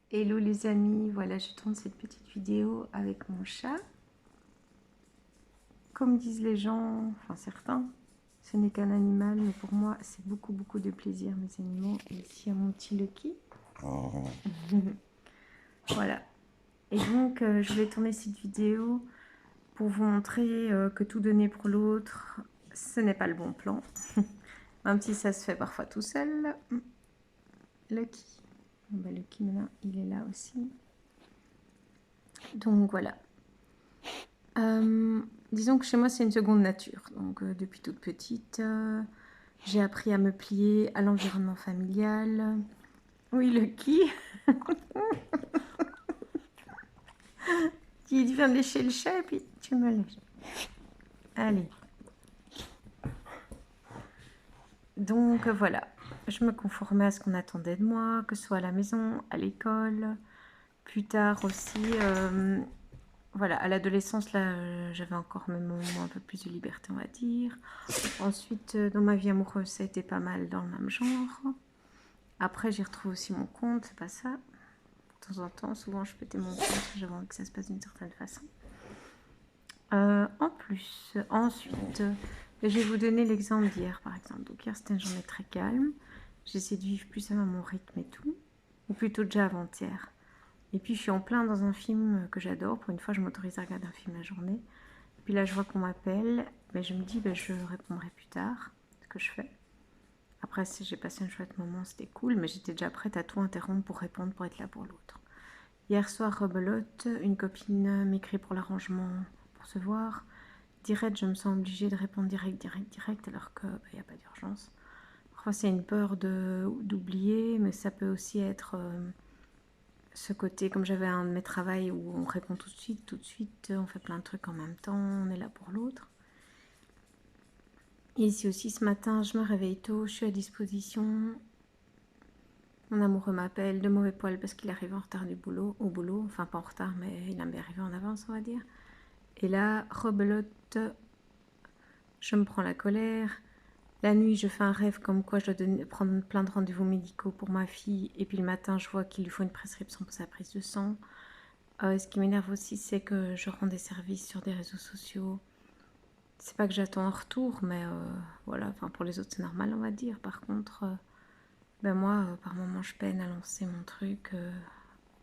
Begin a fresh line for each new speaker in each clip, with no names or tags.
Hello les amis, voilà je tourne cette petite vidéo avec mon chat. Comme disent les gens, enfin certains, ce n'est qu'un animal, mais pour moi c'est beaucoup de plaisir mes animaux. Et ici il y a mon petit Lucky. Voilà. Et donc je voulais tourner cette vidéo pour vous montrer que tout donner pour l'autre, ce n'est pas le bon plan. Même si ça se fait parfois tout seul. Lucky. Bon, bah, Lucky maintenant il est là aussi. Donc voilà. Disons que chez moi c'est une seconde nature. Donc depuis toute petite, j'ai appris à me plier à l'environnement familial. Oui, Lucky. Tu viens de lécher le chat et puis tu me lèches. Allez. Donc voilà, je me conformais à ce qu'on attendait de moi, que ce soit à la maison, à l'école. Plus tard aussi, voilà, à l'adolescence, là, j'avais encore même un peu plus de liberté, on va dire. Ensuite, dans ma vie amoureuse, ça a été pas mal dans le même genre. Après, j'y retrouve aussi mon compte, c'est pas ça. De temps en temps, souvent, je pétais mon compte, j'avais envie que ça se passe d'une certaine façon. En plus, ensuite, je vais vous donner l'exemple d'hier, par exemple. Donc hier, c'était une journée très calme. J'ai essayé de vivre plus à mon rythme et tout. Ou plutôt déjà avant-hier. Et puis, je suis en plein dans un film que j'adore. Pour une fois, je m'autorise à regarder un film la journée. Puis là, je vois qu'on m'appelle. Mais je me dis, je répondrai plus tard, ce que je fais. Après, si j'ai passé un chouette moment, c'était cool. Mais j'étais déjà prête à tout interrompre pour répondre, pour être là pour l'autre. Hier soir, rebelote, une copine m'écrit pour l'arrangement pour se voir. Direct, je me sens obligée de répondre direct, alors qu'il n'y a pas d'urgence. Parfois, c'est une peur d'oublier, mais ça peut aussi être ce côté, comme j'avais un de mes travails où on répond tout de suite, on fait plein de trucs en même temps, on est là pour l'autre. Et ici aussi, ce matin, je me réveille tôt, je suis à disposition. Mon amoureux m'appelle de mauvais poil parce qu'il arrive en retard au boulot. Enfin, pas en retard, mais il aime bien arriver en avance, on va dire. Et là, rebelote, je me prends la colère. La nuit, je fais un rêve comme quoi je dois prendre plein de rendez-vous médicaux pour ma fille. Et puis le matin, je vois qu'il lui faut une prescription pour sa prise de sang. Ce qui m'énerve aussi, c'est que je rends des services sur des réseaux sociaux. C'est pas que j'attends un retour, mais voilà. Enfin, pour les autres, c'est normal, on va dire. Par contre, ben moi, par moment, je peine à lancer mon truc,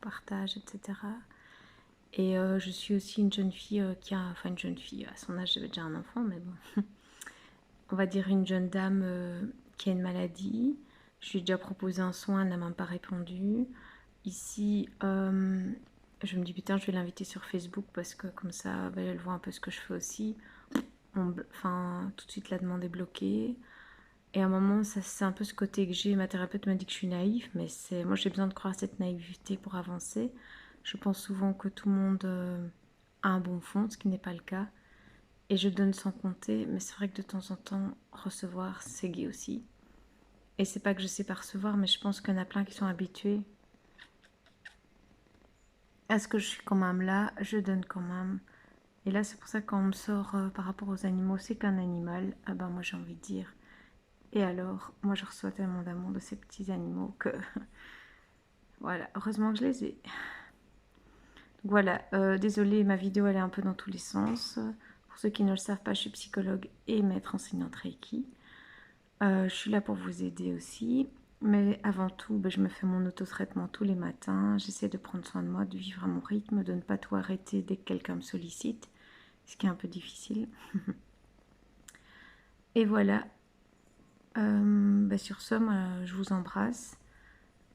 partage, etc. Et je suis aussi une jeune fille qui a... Enfin, une jeune fille, à son âge, j'avais déjà un enfant, mais bon... on va dire une jeune dame qui a une maladie. Je lui ai déjà proposé un soin, elle n'a même pas répondu. Ici, je me dis putain, je vais l'inviter sur Facebook parce que comme ça, elle voit un peu ce que je fais aussi. Enfin, tout de suite, la demande est bloquée. Et à un moment, c'est un peu ce côté que j'ai. Ma thérapeute m'a dit que je suis naïve, mais moi j'ai besoin de croire à cette naïveté pour avancer. Je pense souvent que tout le monde a un bon fond, ce qui n'est pas le cas. Et je donne sans compter, mais c'est vrai que de temps en temps, recevoir, c'est gai aussi. Et c'est pas que je sais pas recevoir, mais je pense qu'il y en a plein qui sont habitués à ce que je suis quand même là, je donne quand même. Et là, c'est pour ça que quand on me sort par rapport aux animaux, c'est qu'un animal, ah ben moi j'ai envie de dire. Et alors, moi je reçois tellement d'amour de ces petits animaux que... voilà, heureusement que je les ai. Voilà, désolée, ma vidéo elle est un peu dans tous les sens. Pour ceux qui ne le savent pas, je suis psychologue et maître enseignante Reiki. Je suis là pour vous aider aussi. Mais avant tout, je me fais mon auto-traitement tous les matins. J'essaie de prendre soin de moi, de vivre à mon rythme, de ne pas tout arrêter dès que quelqu'un me sollicite. Ce qui est un peu difficile. Et voilà. Sur ce, moi, je vous embrasse.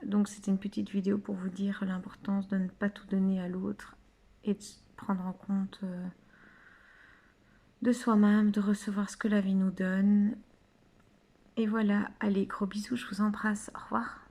Donc c'était une petite vidéo pour vous dire l'importance de ne pas tout donner à l'autre et de prendre en compte de soi-même, de recevoir ce que la vie nous donne. Et voilà, allez, gros bisous, je vous embrasse, au revoir.